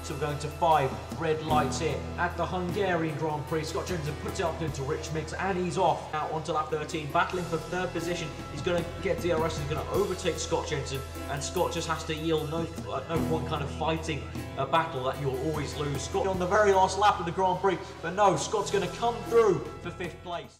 So we're going to 5 red lights here at the Hungarian Grand Prix. Scott Jenson puts it up into Rich Mix and he's off now onto lap 13, battling for 3rd position. He's going to get DRS, he's going to overtake Scott Jenson, and Scott just has to yield. No point kind of fighting a battle that you'll always lose. Scott on the very last lap of the Grand Prix, but no, Scott's going to come through for 5th place.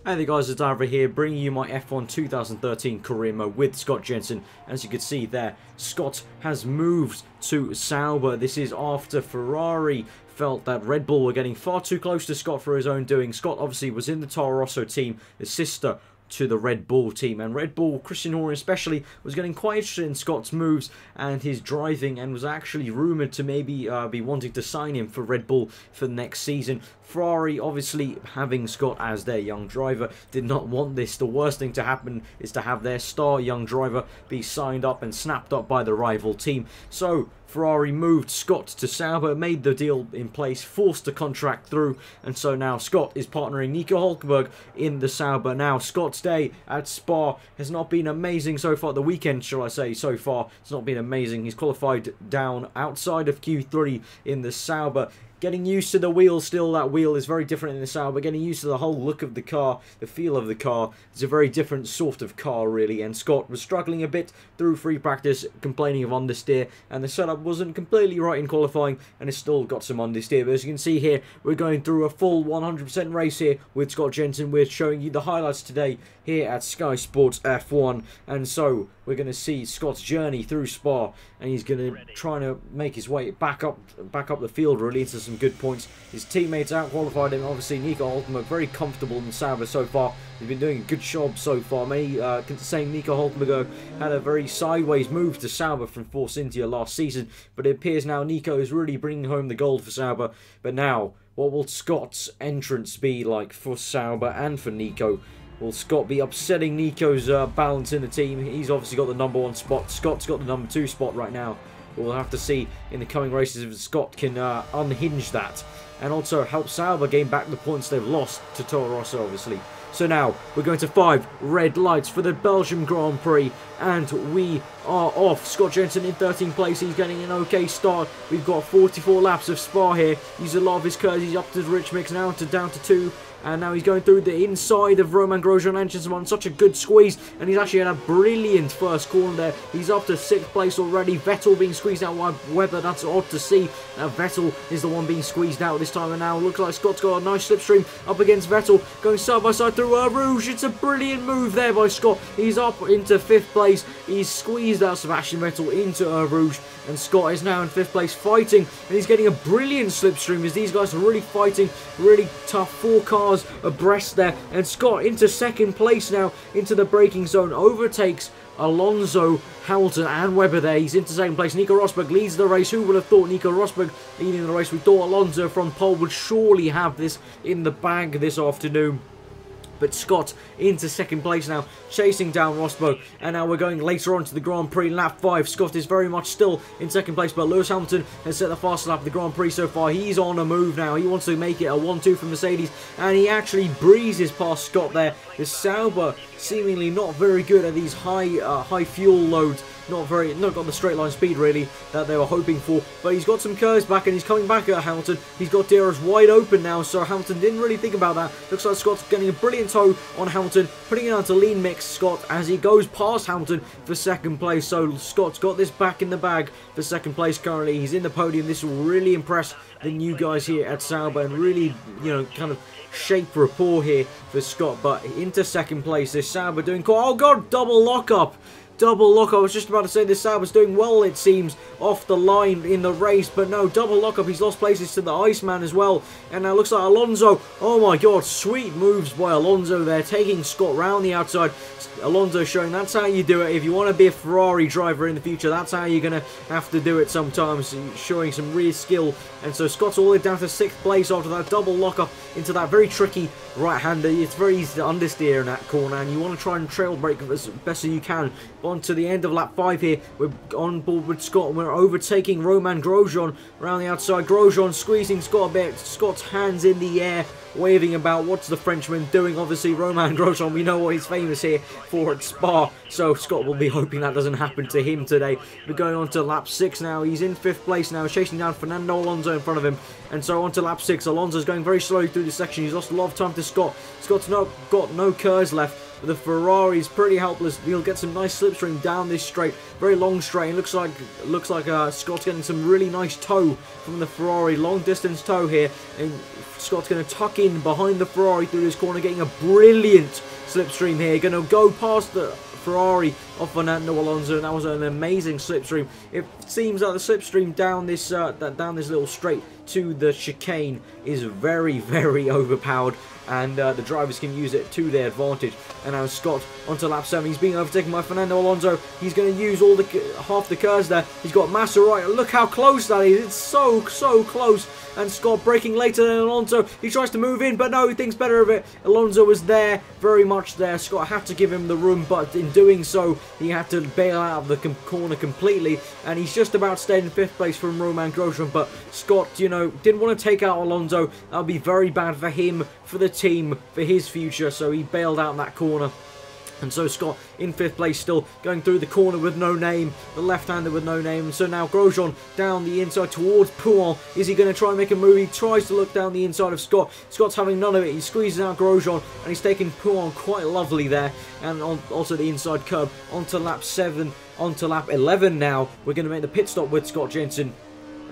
Hey there guys, it's Aarava here, bringing you my F1 2013 career mode with Scott Jenson. As you can see there, Scott has moved to Sauber. This is after Ferrari felt that Red Bull were getting far too close to Scott for his own doing. Scott obviously was in the Toro Rosso team, the sister to the Red Bull team, and Red Bull, Christian Horner especially, was getting quite interested in Scott's moves and his driving, and was actually rumoured to maybe be wanting to sign him for Red Bull for the next season. Ferrari, obviously having Scott as their young driver, did not want this. The worst thing to happen is to have their star young driver be signed up and snapped up by the rival team. So Ferrari moved Scott to Sauber, made the deal in place, forced the contract through, and so now Scott is partnering Nico Hulkenberg in the Sauber. Now, Scott's day at Spa has not been amazing so far. The weekend, shall I say, so far, it's not been amazing. He's qualified down outside of Q3 in the Sauber. Getting used to the wheel still, that wheel is very different in the Sauber. Getting used to the whole look of the car, the feel of the car. It's a very different sort of car, really. And Scott was struggling a bit through free practice, complaining of understeer. And the setup wasn't completely right in qualifying, and it's still got some understeer. But as you can see here, we're going through a full 100% race here with Scott Jenson. We're showing you the highlights today here at Sky Sports F1. And so we're going to see Scott's journey through Spa, and he's going to try to make his way back up the field, really, into some good points. His teammates out-qualified him. Obviously, Nico Hulkenberg very comfortable in Sauber so far. He's been doing a good job so far. Many saying Nico Hulkenberg had a very sideways move to Sauber from Force India last season, but it appears now Nico is really bringing home the gold for Sauber. But now, what will Scott's entrance be like for Sauber and for Nico? Will Scott be upsetting Nico's balance in the team? He's obviously got the #1 spot. Scott's got the #2 spot right now. We'll have to see in the coming races if Scott can unhinge that, and also help Sauber gain back the points they've lost to Toro Rosso, obviously. So now we're going to 5 red lights for the Belgian Grand Prix, and we are off. Scott Jenson in 13th place. He's getting an okay start. We've got 44 laps of Spa here. Used a lot of his curves. He's up to the Rich Mix now, down to 2. And now he's going through the inside of Romain Grosjean and Jenson on such a good squeeze. And he's actually had a brilliant first corner there. He's up to 6th place already. Vettel being squeezed out by Webber. That's odd to see. Now Vettel is the one being squeezed out this time. And now looks like Scott's got a nice slipstream up against Vettel. Going side by side through Rouge. It's a brilliant move there by Scott. He's up into 5th place. He's squeezed out Sebastian Vettel into Rouge. And Scott is now in 5th place fighting. And he's getting a brilliant slipstream as these guys are really fighting. Really tough. 4 cars abreast there, and Scott into 2nd place now into the braking zone, overtakes Alonso, Hamilton and Webber there. He's into 2nd place. Nico Rosberg leads the race. Who would have thought Nico Rosberg leading the race? We thought Alonso from pole would surely have this in the bag this afternoon. But Scott into 2nd place now, chasing down Rosberg. And now we're going later on to the Grand Prix, lap 5. Scott is very much still in 2nd place, but Lewis Hamilton has set the fastest lap of the Grand Prix so far. He's on a move now. He wants to make it a 1-2 for Mercedes, and he actually breezes past Scott there. The Sauber seemingly not very good at these high fuel loads. Not got the straight line speed really that they were hoping for, but he's got some curves back and he's coming back at Hamilton. He's got DRS wide open now, so Hamilton didn't really think about that. Looks like Scott's getting a brilliant toe on Hamilton, putting it onto lean mix Scott as he goes past Hamilton for 2nd place. So Scott's got this back in the bag for 2nd place currently. He's in the podium. This will really impress the new guys here at Sauber and really, you know, kind of shape rapport here for Scott. But into 2nd place, this Sauber doing cool. Oh god, double lockup. double lock. I was just about to say this Sauber's doing well, it seems, off the line in the race, but no, double lockup. He's lost places to the Iceman as well, and now looks like Alonso. Oh my god, sweet moves by Alonso there, taking Scott round the outside. Alonso showing that's how you do it. If you want to be a Ferrari driver in the future, that's how you're going to have to do it sometimes, showing some real skill. And so Scott's all the way down to 6th place after that double lockup into that very tricky right-hander. It's very easy to understeer in that corner, and you want to try and trail brake as best as you can. On to the end of lap 5 here. We're on board with Scott, and we're overtaking Romain Grosjean around the outside. Grosjean squeezing Scott a bit. Scott's hands in the air, waving about. What's the Frenchman doing? Obviously, Romain Grosjean, we know what he's famous here for at Spa, so Scott will be hoping that doesn't happen to him today. We're going on to lap 6 now. He's in 5th place now, chasing down Fernando Alonso in front of him. And so on to lap 6. Alonso's going very slowly through this section. He's lost a lot of time to Scott. Scott's got no curves left. The Ferrari's pretty helpless. He'll get some nice slipstream down this straight, very long straight. It looks like Scott's getting some really nice tow from the Ferrari, long distance tow here, and Scott's going to tuck in behind the Ferrari through this corner, getting a brilliant slipstream here. Going to go past the Ferrari of Fernando Alonso, and that was an amazing slipstream. It seems that the slipstream down this little straight to the chicane is very, very overpowered, and the drivers can use it to their advantage. And now Scott onto lap 7. He's being overtaken by Fernando Alonso. He's going to use all the half the curves there. He's got Massa right. Look how close that is. It's so close. And Scott braking later than Alonso. He tries to move in, but no, he thinks better of it. Alonso was there, very much there. Scott had to give him the room, but in doing so, he had to bail out of the corner completely. And he's just about stayed in 5th place from Romain Grosjean, but Scott, you know, didn't want to take out Alonso. That would be very bad for him, for the team, for his future, so he bailed out in that corner. And so Scott in 5th place, still going through the corner with no name, the left-hander with no name. And so now Grosjean down the inside towards Pouin. Is he going to try and make a move? He tries to look down the inside of Scott. Scott's having none of it. He squeezes out Grosjean, and he's taking Pouin quite lovely there. And also the inside curb onto lap 7, onto lap 11 now. We're going to make the pit stop with Scott Jenson.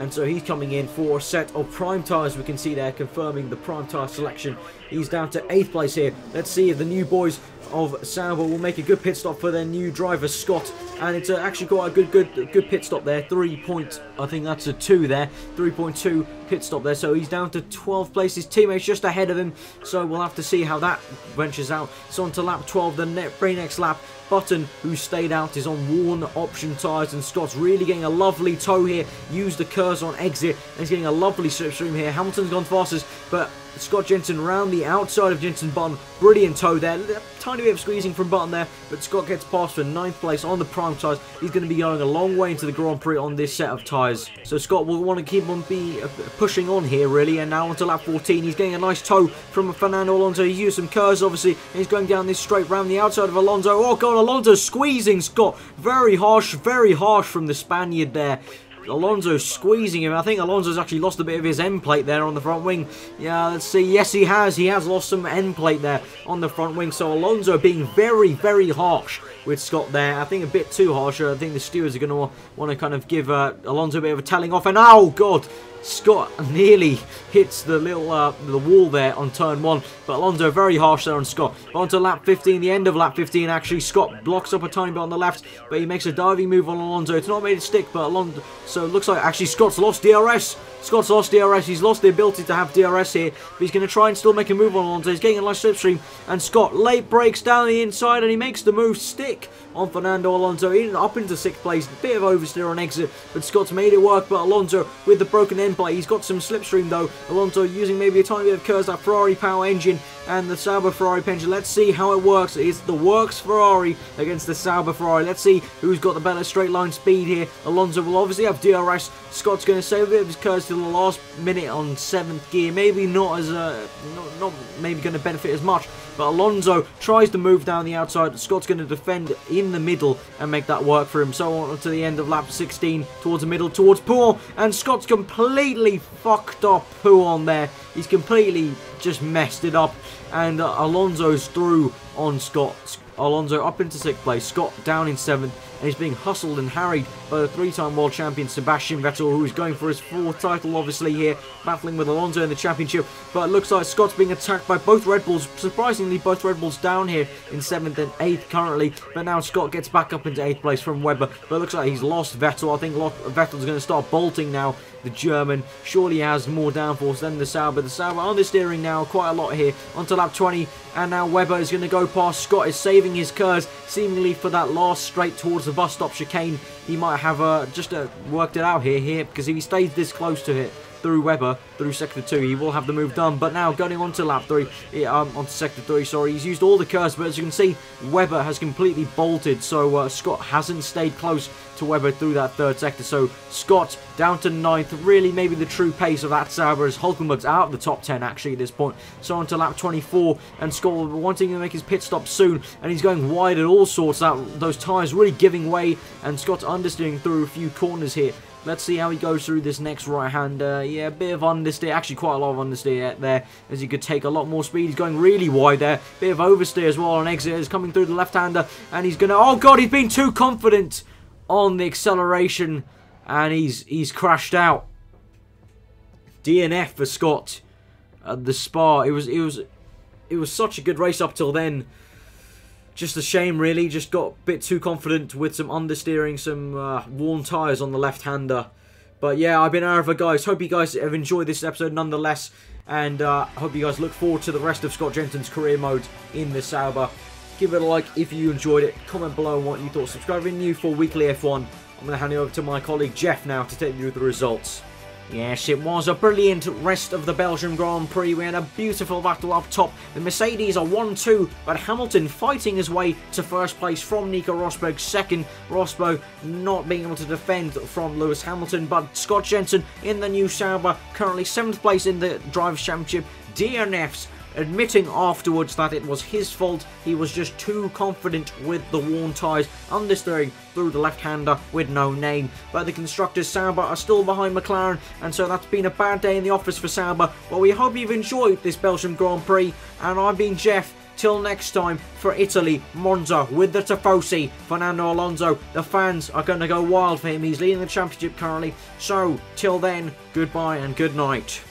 And so he's coming in for a set of prime tyres, we can see there, confirming the prime tyre selection. He's down to 8th place here. Let's see if the new boys of Sauber will make a good pit stop for their new driver, Scott. And it's actually got a good pit stop there. I think that's a 2 there. 3.2 pit stop there. So he's down to 12th place. His teammate's just ahead of him. So we'll have to see how that ventures out. So on to lap 12, the very next lap. Button, who stayed out, is on worn option tyres, and Scott's really getting a lovely tow here. Used the curves on exit, and he's getting a lovely slipstream here. Hamilton's gone fastest, but Scott Jenson around the outside of Jenson Button. Brilliant tow there. A tiny bit of squeezing from Button there, but Scott gets past for 9th place on the prime tyres. He's going to be going a long way into the Grand Prix on this set of tyres. So Scott will want to keep on pushing on here, really. And now onto lap 14. He's getting a nice tow from Fernando Alonso. He's used some curves, obviously, and he's going down this straight round the outside of Alonso. Oh, God, Alonso squeezing Scott. Very harsh from the Spaniard there. Alonso squeezing him. I think Alonso's actually lost a bit of his end plate there on the front wing. Yeah, let's see. Yes, he has. He has lost some end plate there on the front wing. So Alonso being very, very harsh with Scott there. I think a bit too harsh. I think the stewards are going to want to kind of give Alonso a bit of a telling off. And oh, God, Scott nearly hits the the wall there on turn 1, but Alonso very harsh there on Scott. On to lap 15, the end of lap 15 actually. Scott blocks up a tiny bit on the left, but he makes a diving move on Alonso. It's not made it stick, but Alonso, so it looks like actually Scott's lost DRS. Scott's lost DRS. He's lost the ability to have DRS here, but he's going to try and still make a move on Alonso. He's getting a nice slipstream, and Scott late breaks down the inside, and he makes the move stick on Fernando Alonso, up into 6th place. A bit of oversteer on exit, but Scott's made it work. But Alonso with the broken end plate, he's got some slipstream though. Alonso using maybe a tiny bit of curves, that Ferrari power engine and the Sauber Ferrari engine. Let's see how it works. It's the works Ferrari against the Sauber Ferrari. Let's see who's got the better straight line speed here. Alonso will obviously have DRS. Scott's going to save a bit of his curves to the last minute on 7th gear. Maybe not as not maybe going to benefit as much. But Alonso tries to move down the outside. Scott's going to defend in the middle and make that work for him. So on to the end of lap 16, towards the middle, towards Pouin. And Scott's completely fucked up Pouin there. He's completely just messed it up. And Alonso's through on Scott. Alonso up into 6th place. Scott down in 7th. and he's being hustled and harried by the 3-time world champion Sebastian Vettel, who is going for his 4th title obviously here, battling with Alonso in the championship. But it looks like Scott's being attacked by both Red Bulls. Surprisingly, both Red Bulls down here in 7th and 8th currently, but now Scott gets back up into 8th place from Webber, but it looks like he's lost Vettel. I think Vettel's going to start bolting now. The German surely has more downforce than the Sauber. The Sauber understeering now quite a lot here onto lap 20, and now Webber is going to go past Scott, is saving his curves seemingly for that last straight towards the bus stop chicane. He might have just worked it out here because if he stays this close to it through Webber, through sector 2, he will have the move done. But now going onto lap 3, onto sector 3, sorry, he's used all the curves, but as you can see, Webber has completely bolted, so Scott hasn't stayed close to Webber through that 3rd sector. So Scott down to 9th, really maybe the true pace of that Sauber, as Hulkenberg's out of the top 10 actually at this point. So onto lap 24, and Scott wanting to make his pit stop soon, and he's going wide at all sorts. Those tyres really giving way, and Scott's understeering through a few corners here. Let's see how he goes through this next right-hander. Yeah, a bit of understeer, actually quite a lot of understeer there, as he could take a lot more speed. He's going really wide there. Bit of oversteer as well on exit. He's coming through the left-hander, and he's going to... Oh, God, he's been too confident on the acceleration, and he's crashed out. DNF for Scott at the Spa. It was such a good race up till then. Just a shame, really. Just got a bit too confident with some understeering, some worn tyres on the left-hander. But yeah, I've been aarava, guys. Hope you guys have enjoyed this episode nonetheless. And hope you guys look forward to the rest of Scott Jenson's career mode in the Sauber. Give it a like if you enjoyed it. Comment below on what you thought. Subscribe if you're new for weekly F1. I'm going to hand it over to my colleague Jeff now to take you through the results. Yes, it was a brilliant rest of the Belgian Grand Prix. We had a beautiful battle up top. The Mercedes are 1-2, but Hamilton fighting his way to 1st place from Nico Rosberg. 2nd, Rosberg not being able to defend from Lewis Hamilton, but Scott Jenson in the new Sauber, currently 7th place in the Drivers' Championship. DNFs admitting afterwards that it was his fault. He was just too confident with the worn tyres, understeering through the left-hander with no name. But the constructors Sauber are still behind McLaren, and so that's been a bad day in the office for Sauber. But we hope you've enjoyed this Belgian Grand Prix, and I've been Jeff. Till next time, for Italy, Monza with the Tifosi, Fernando Alonso. The fans are going to go wild for him. He's leading the championship currently. So, till then, goodbye and good night.